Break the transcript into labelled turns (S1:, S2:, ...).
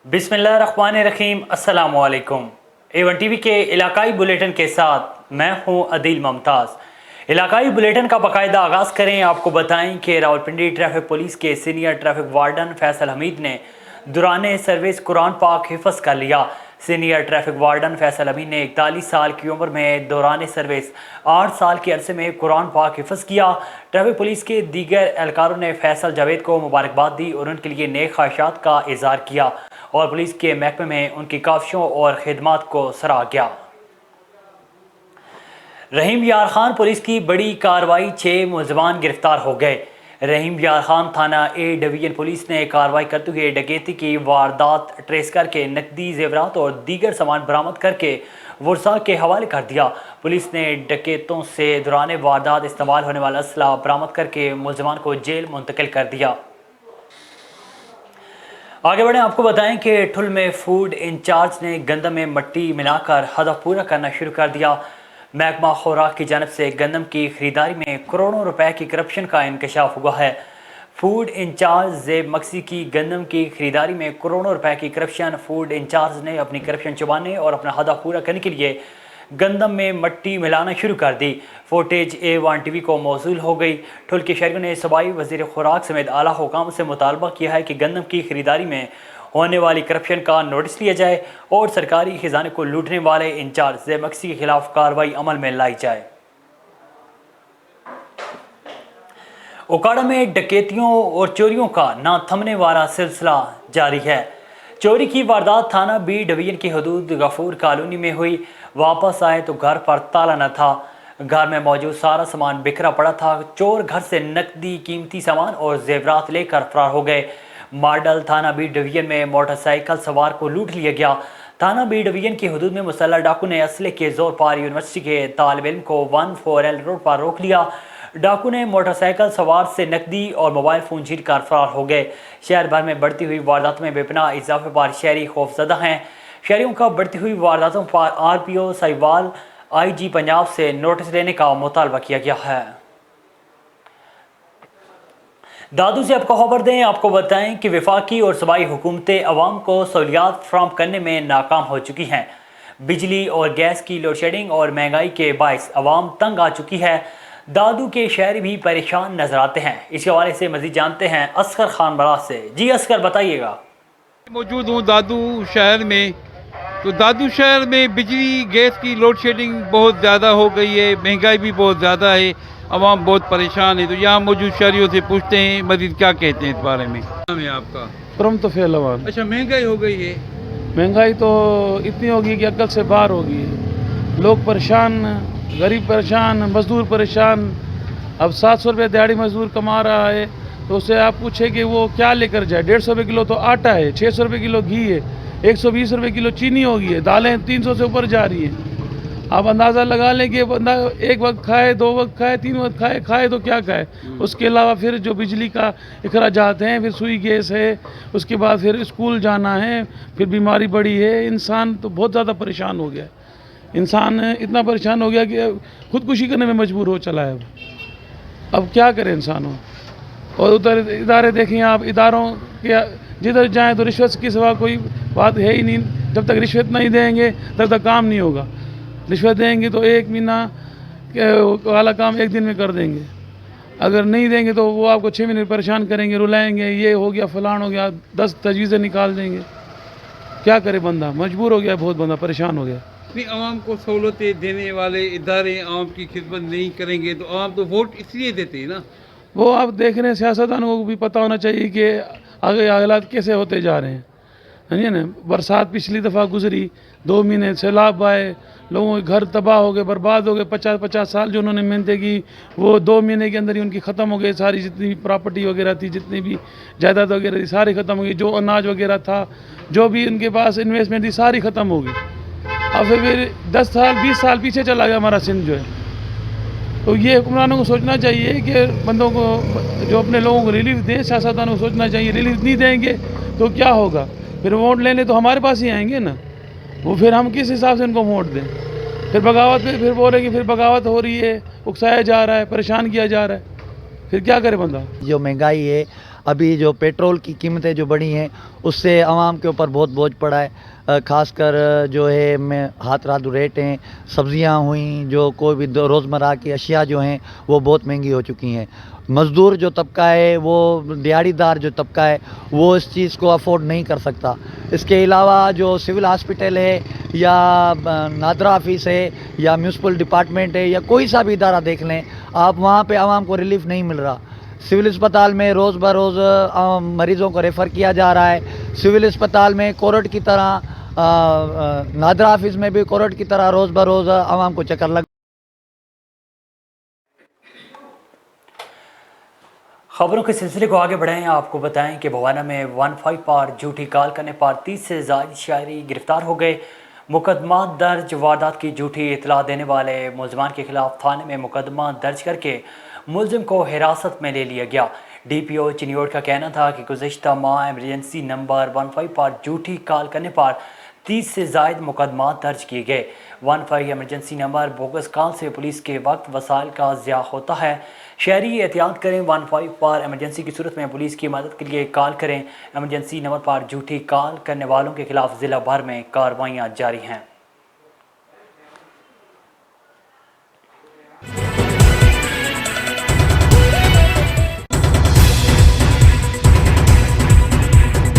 S1: बिस्मिल्लाहिर्रहमानिर्रहीम। अस्सलामुअलैकुम। A1 TV के इलाकाई बुलेटिन के साथ मैं हूं अदील मुमताज़। इलाकाई बुलेटिन का बाकायदा आगाज़ करें। आपको बताएं कि रावलपिंडी ट्रैफिक पुलिस के senior traffic warden Faisal Hamid ने दौरान सर्विस कुरान पाक हिफ्ज़ कर लिया। Senior traffic warden Faisal Hamid ने 41 साल की उम्र में दौरान सर्विस 8 साल के अरसे में कुरान पाक हिफ्ज़ किया। ट्रैफिक पुलिस के दीगर एहलकारों ने फैसल जावेद को मुबारकबाद दी और उनके लिए नेक ख्वाहिशात का इज़हार किया और पुलिस के महकमे में उनकी काविशों और खिदमात को सराहा गया। रहीम यार खान पुलिस की बड़ी कार्रवाई, 6 मुलजमान गिरफ्तार हो गए। रहीम यार खान थाना ए डिवीजन पुलिस ने कार्रवाई करते हुए डकैती की वारदात ट्रेस करके नकदी जेवरात और दीगर सामान बरामद करके वर्सा के हवाले कर दिया। पुलिस ने डकैतों से दौरान वारदात इस्तेमाल होने वाला असला बरामद करके मुलजमान को जेल मुंतकिल कर दिया। आगे बढ़ें, आपको बताएं कि ठुल में फूड इंचार्ज ने गंदम में मट्टी मिलाकर हदफ पूरा करना शुरू कर दिया। महकमा खुराक की जानब से गंदम की खरीदारी में करोड़ों रुपए की करप्शन का इंकशाफ हुआ है। फूड इंचार्ज ज़ेब मक्सी की गंदम की खरीदारी में करोड़ों रुपए की करप्शन। फूड इंचार्ज ने अपनी करप्शन छुपाने और अपना हदफ पूरा करने के लिए गंदम में मट्टी मिलाना शुरू कर दी। फुटेज A1 टीवी को मौसूल हो गई। ठुल के शहरियों ने सूबाई वज़ीर खुराक समेत आला हुकाम से मुतालबा किया है कि गंदम की खरीदारी में होने वाली करप्शन का नोटिस लिया जाए और सरकारी खजाने को लूटने वाले इंचार्ज ज़ेब मक्सी के खिलाफ कार्रवाई अमल में लाई जाए। ओकाड़ा में डकैतियों और चोरियों का ना थमने वाला सिलसिला जारी है। चोरी की वारदात थाना बी डिवीजन की हदूद गफूर कॉलोनी में हुई। वापस आए तो घर पर ताला न था। घर में मौजूद सारा सामान बिखरा पड़ा था। चोर घर से नकदी, कीमती सामान और जेवरात लेकर फरार हो गए। मॉडल थाना बी डिवीजन में मोटरसाइकिल सवार को लूट लिया गया। थाना बी डिवीजन की हदूद में मुसल्लह डाकू ने असले के जोर पर यूनिवर्सिटी के तालिब इल्म को 14L रोड पर रोक लिया। डाकू ने मोटरसाइकिल सवार से नकदी और मोबाइल फ़ोन छीन कर फरार हो गए। शहर भर में बढ़ती हुई वारदातों में बेपनाह इजाफे पर शहरी खौफजदा हैं। शहरियों का बढ़ती हुई वारदातों पर RPO साहिवाल IG पंजाब से नोटिस लेने का मुतालबा किया गया है। दादू से आपको खबर दें, आपको बताएं कि वफाकी और सूबाई हुकूमतें अवाम को सहूलियात फराहम करने में नाकाम हो चुकी हैं। बिजली और गैस की लोड शेडिंग और महंगाई के बायस अवाम तंग आ चुकी है। दादू के शहरी भी परेशान नजर आते हैं। इस हवाले से मजीद जानते हैं असगर खान बराज से। जी असगर, बताइएगा।
S2: मौजूद हूँ दादू शहर में। तो दादू शहर में बिजली गैस की लोड शेडिंग बहुत ज़्यादा हो गई है, महंगाई भी बहुत ज़्यादा है, आवाम बहुत परेशान है। तो यहाँ मौजूद शहरियों से पूछते हैं मजीद क्या कहते हैं इस बारे में। नाम है आपका?
S3: परम तो फेलवान।
S2: अच्छा, महंगाई हो गई है?
S3: महंगाई तो इतनी होगी कि अक्ल से बाहर होगी। लोग परेशान, गरीब परेशान, मजदूर परेशान। अब 700 रुपये दिहाड़ी मजदूर कमा रहा है तो उससे आप पूछे कि वो क्या लेकर जाए। 150 रुपये किलो तो आटा है, 600 रुपये किलो घी है, 120 रुपये किलो चीनी होगी है, दालें 300 से ऊपर जा रही हैं। आप अंदाज़ा लगा लें कि बंदा एक वक्त खाए, 2 वक्त खाए, 3 वक्त खाए तो क्या खाए। उसके अलावा फिर जो बिजली का अखराजात हैं, फिर सुई गैस है, उसके बाद फिर स्कूल जाना है, फिर बीमारी बढ़ी है। इंसान तो बहुत ज़्यादा परेशान हो गया। इंसान इतना परेशान हो गया कि खुदकुशी करने में मजबूर हो चला है। अब क्या करे इंसान हो। और उधर इदारे देखें आप, इदारों के जिधर जाएं तो रिश्वत के सिवा कोई बात है ही नहीं। जब तक रिश्वत नहीं देंगे तब तक काम नहीं होगा। रिश्वत देंगे तो 1 महीना वाला काम 1 दिन में कर देंगे। अगर नहीं देंगे तो वो आपको 6 महीने परेशान करेंगे, रुलाएंगे, ये हो गया फलान हो गया, 10 तजवीज़ें निकाल देंगे। क्या करे बंदा, मजबूर हो गया, बहुत बंदा परेशान हो गया।
S2: इतनी आवाम को सहूलतें देने वाले इदारे आवाम की खिदमत नहीं करेंगे तो आवाम तो वोट इसलिए देते हैं ना। वो
S3: आप देख रहे हैं, सियासतदानों को भी पता होना चाहिए कि आगे हालात कैसे होते जा रहे हैं, है ना। बरसात पिछली दफ़ा गुजरी, 2 महीने सैलाब आए, लोगों के घर तबाह हो गए, बर्बाद हो गए। 50-50 साल जो उन्होंने मेहनतें की वो 2 महीने के अंदर ही उनकी ख़त्म हो गई। सारी जितनी भी प्रॉपर्टी वगैरह थी, जितनी भी जायदाद वगैरह थी, सारी ख़त्म हो गई। जो अनाज वगैरह था, जो भी उनके पास इन्वेस्टमेंट थी, सारी ख़त्म हो गई। अब फिर 10 साल 20 साल पीछे चला गया हमारा सिंध जो है। तो ये हुक्मरानों को सोचना चाहिए कि बंदों को, जो अपने लोगों को रिलीफ दें, सियासतदानों को सोचना चाहिए। रिलीफ नहीं देंगे तो क्या होगा, फिर वोट लेने तो हमारे पास ही आएंगे ना। वो फिर हम किस हिसाब से उनको वोट दें। फिर बगावत पे फिर बोले कि फिर बगावत हो रही है, उकसाया जा रहा है, परेशान किया जा रहा है। फिर क्या करे बंदा।
S4: जो महंगाई है अभी जो पेट्रोल की कीमतें जो बढ़ी हैं उससे आवाम के ऊपर बहुत बोझ पड़ा है। ख़ासकर जो है में हाथ राधु रेट हैं, सब्ज़ियाँ हुई, जो कोई भी रोज़मर्रा की अशिया जो हैं वो बहुत महंगी हो चुकी हैं। मज़दूर जो तबका है, वो दिहाड़ीदार जो तबका है, वो इस चीज़ को अफोर्ड नहीं कर सकता। इसके अलावा जो सिविल हॉस्पिटल है या नादरा ऑफिस है या म्यूनसिपल डिपार्टमेंट है या कोई सा भी इदारा देख लें आप, वहाँ पे आवाम को रिलीफ नहीं मिल रहा। सिविल अस्पताल में रोज़ बरोज़ मरीज़ों को रेफ़र किया जा रहा है। सिविल अस्पताल में कोर्ट की तरह, नादरा ऑफिस में भी कोर्ट की तरह रोज़ बरोज़ आवाम को चक्कर लग।
S1: खबरों के सिलसिले को आगे बढ़ाएं। आपको बताएं कि भवाना में 15 पर झूठी कॉल करने पर 30 से ज़ायद शहरी गिरफ्तार हो गए। मुकदमा दर्ज, वारदात की झूठी इतला देने वाले मुलजमान के खिलाफ थाने में मुकदमा दर्ज करके मुलजिम को हिरासत में ले लिया गया। DPO चिन्योट का कहना था कि गुज़िश्ता माह एमरजेंसी नंबर 15 पर झूठी कॉल करने पर 30 से ज़ायद मुकदमा दर्ज किए गए। 15 एमरजेंसी नंबर बोगस कॉल से पुलिस के वक्त वसाइल का ज़िया होता है। शहरी एहतियात करें। 15 पर एमरजेंसी की सूरत में पुलिस की मदद के लिए कॉल करें। एमरजेंसी नंबर पर झूठी कॉल करने वालों के खिलाफ ज़िला भर में कार्रवाइयाँ जारी हैं।